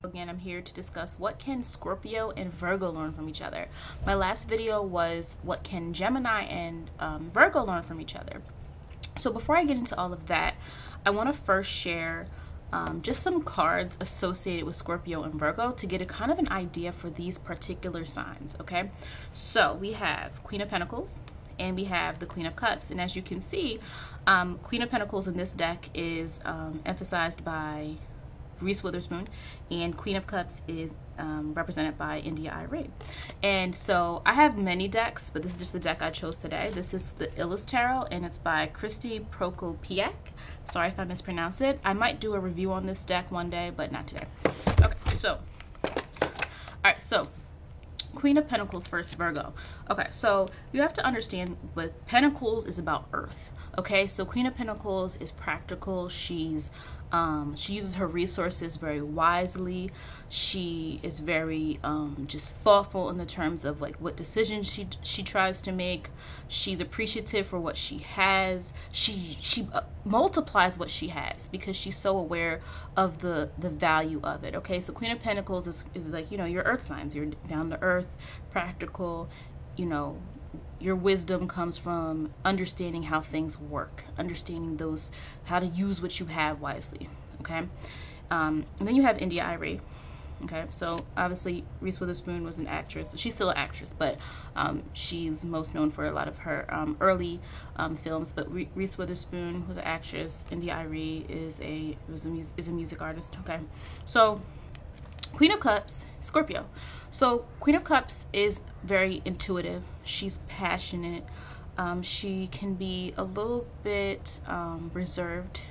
Again, I'm here to discuss what can Scorpio and Virgo learn from each other. My last video was what can Gemini and Virgo learn from each other. So before I get into all of that, I want to first share just some cards associated with Scorpio and Virgo to get a kind of an idea for these particular signs, okay? So we have Queen of Pentacles and we have the Queen of Cups. And as you can see, Queen of Pentacles in this deck is emphasized by Reese Witherspoon, and Queen of Cups is represented by India Ray. And so I have many decks, but this is just the deck I chose today. This is the Illest Tarot, and it's by Kristi Prokopiak. Sorry if I mispronounce it. I might do a review on this deck one day, but not today. Okay, so, alright, so Queen of Pentacles first, Virgo. Okay, so you have to understand what Pentacles is about Earth. Okay, so Queen of Pentacles is practical. She uses her resources very wisely. She is very just thoughtful in the terms of like what decisions she tries to make. She's appreciative for what she has. She multiplies what she has because she's so aware of the value of it. Okay, so Queen of Pentacles is like, you know, your earth signs. You're down to earth, practical, you know. Your wisdom comes from understanding how things work, understanding how to use what you have wisely, okay? And then you have India Ray, okay? So obviously Reese Witherspoon was an actress. She's still an actress, but she's most known for a lot of her early films. But Reese Witherspoon was an actress. India Ray is a music artist, okay? So Queen of Cups, Scorpio. So Queen of Cups is very intuitive. She's passionate. She can be a little bit reserved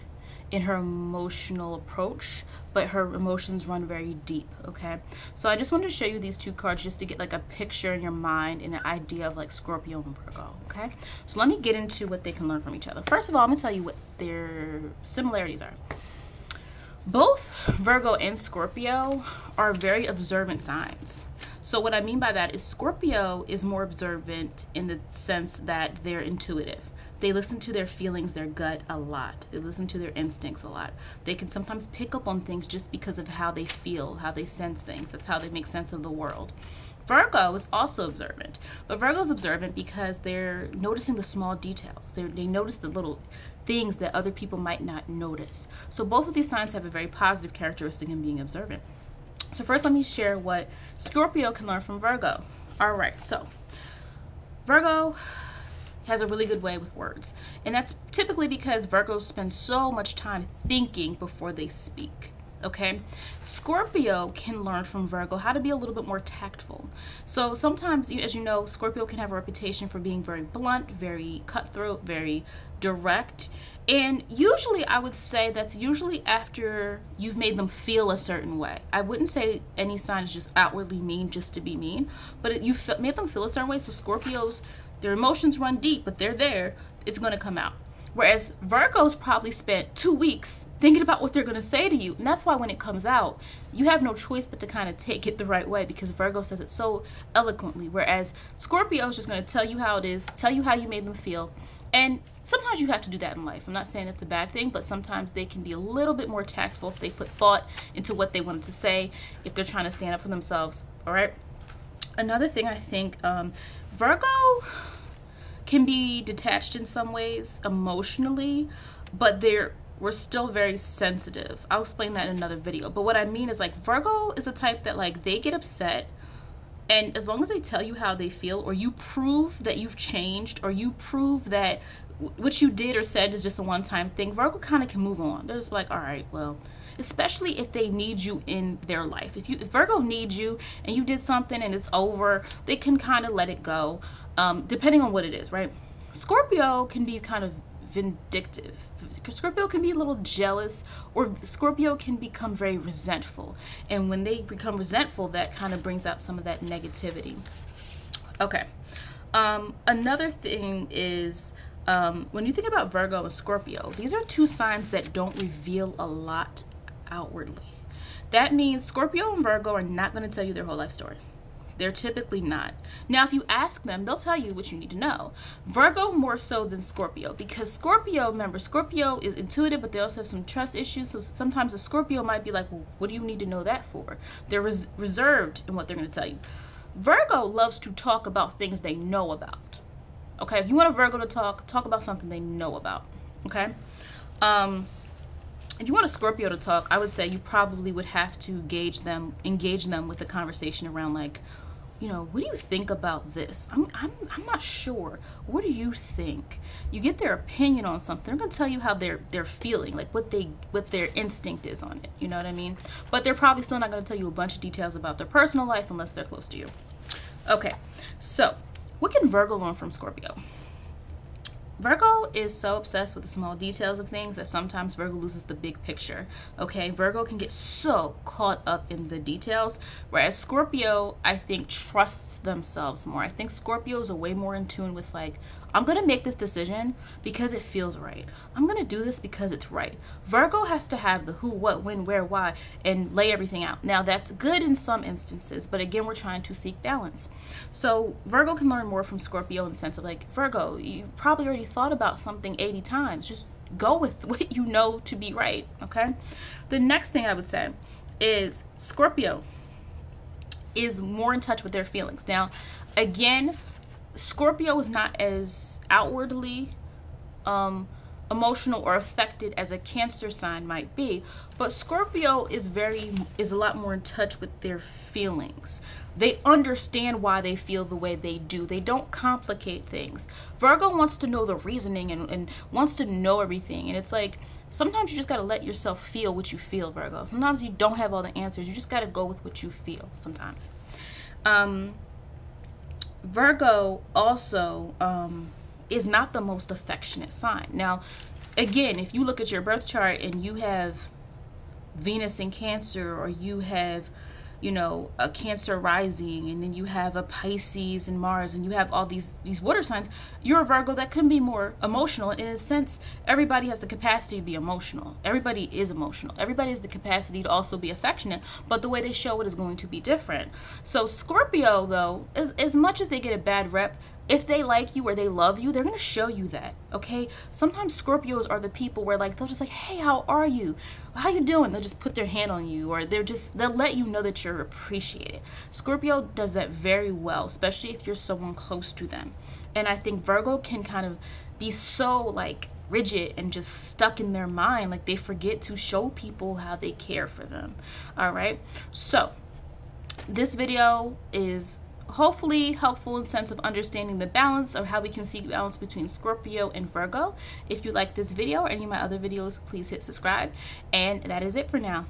in her emotional approach, but her emotions run very deep, okay? So I just wanted to show you these two cards just to get like a picture in your mind and an idea of like Scorpio and Virgo, okay? So let me get into what they can learn from each other. First of all, I'm gonna tell you what their similarities are. Both Virgo and Scorpio are very observant signs. So what I mean by that is Scorpio is more observant in the sense that they're intuitive. They listen to their feelings, their gut a lot. They listen to their instincts a lot. They can sometimes pick up on things just because of how they feel, how they sense things. That's how they make sense of the world. Virgo is also observant, but Virgo's observant because they're noticing the small details. They notice the little things that other people might not notice. So both of these signs have a very positive characteristic in being observant. So first let me share what Scorpio can learn from Virgo. All right, so Virgo has a really good way with words, and that's typically because Virgos spend so much time thinking before they speak. Okay, Scorpio can learn from Virgo how to be a little bit more tactful. So sometimes, as you know, Scorpio can have a reputation for being very blunt, very cutthroat, very direct. And usually I would say that's usually after you've made them feel a certain way. I wouldn't say any sign is just outwardly mean just to be mean, but you made them feel a certain way. So Scorpios, their emotions run deep, but they're there. It's going to come out. Whereas Virgos probably spent 2 weeks thinking about what they're going to say to you. And that's why when it comes out, you have no choice but to kind of take it the right way because Virgo says it so eloquently. Whereas Scorpio is just going to tell you how it is, tell you how you made them feel. And sometimes you have to do that in life. I'm not saying it's a bad thing, but sometimes they can be a little bit more tactful if they put thought into what they wanted to say, if they're trying to stand up for themselves. All right. Another thing I think, Virgo can be detached in some ways emotionally, but we're still very sensitive. I'll explain that in another video. But what I mean is like Virgo is a type that like they get upset, and as long as they tell you how they feel, or you prove that you've changed, or you prove that what you did or said is just a one-time thing, Virgo kind of can move on. They're just like, all right, well, especially if they need you in their life. If Virgo needs you and you did something and it's over, they can kind of let it go, depending on what it is, right? Scorpio can be kind of vindictive. Scorpio can be a little jealous, or Scorpio can become very resentful. And when they become resentful, that kind of brings out some of that negativity. Okay. Another thing is, when you think about Virgo and Scorpio, these are two signs that don't reveal a lot outwardly. That means Scorpio and Virgo are not going to tell you their whole life story. They're typically not. Now, if you ask them, they'll tell you what you need to know. Virgo more so than Scorpio, because Scorpio, remember, Scorpio is intuitive, but they also have some trust issues. So sometimes a Scorpio might be like, well, what do you need to know that for? They're reserved in what they're going to tell you. Virgo loves to talk about things they know about. Okay, if you want a Virgo to talk about something they know about. Okay. If you want a Scorpio to talk, I would say you probably would have to engage them with a conversation around, like, you know, what do you think about this? I'm not sure. What do you think? You get their opinion on something. They're gonna tell you how they're feeling, like what their instinct is on it. You know what I mean? But they're probably still not gonna tell you a bunch of details about their personal life unless they're close to you. Okay, so what can Virgo learn from Scorpio? Virgo is so obsessed with the small details of things that sometimes Virgo loses the big picture. Okay, Virgo can get so caught up in the details, whereas Scorpio, I think, trusts themselves more. I think Scorpios are way more in tune with, like, I'm gonna make this decision because it feels right. I'm gonna do this because it's right. Virgo has to have the who, what, when, where, why, and lay everything out. Now, that's good in some instances, but again, we're trying to seek balance. So Virgo can learn more from Scorpio in the sense of, like, Virgo, you probably already thought about something 80 times. Just go with what you know to be right, okay? The next thing I would say is Scorpio is more in touch with their feelings. Now, again, Scorpio is not as outwardly emotional or affected as a Cancer sign might be, but Scorpio is a lot more in touch with their feelings. They understand why they feel the way they do. They don't complicate things. Virgo wants to know the reasoning and wants to know everything, and it's like, sometimes you just got to let yourself feel what you feel, Virgo. Sometimes you don't have all the answers. You just got to go with what you feel sometimes. Virgo also is not the most affectionate sign. Now, again, if you look at your birth chart and you have Venus in Cancer, or you have, you know, a Cancer rising, and then you have a Pisces and Mars, and you have all these water signs, you're a Virgo that can be more emotional. And in a sense, everybody has the capacity to be emotional. Everybody is emotional. Everybody has the capacity to also be affectionate, but the way they show it is going to be different. So Scorpio, though, as much as they get a bad rep, if they like you or they love you, they're going to show you that, okay? Sometimes Scorpios are the people where, like, they'll just like, hey, how are you? How you doing? They'll just put their hand on you, or they'll let you know that you're appreciated. Scorpio does that very well, especially if you're someone close to them. And I think Virgo can kind of be so, like, rigid and just stuck in their mind, like they forget to show people how they care for them. All right? So, this video is hopefully helpful in sense of understanding the balance, or how we can seek balance between Scorpio and Virgo. If you like this video or any of my other videos, please hit subscribe. And that is it for now.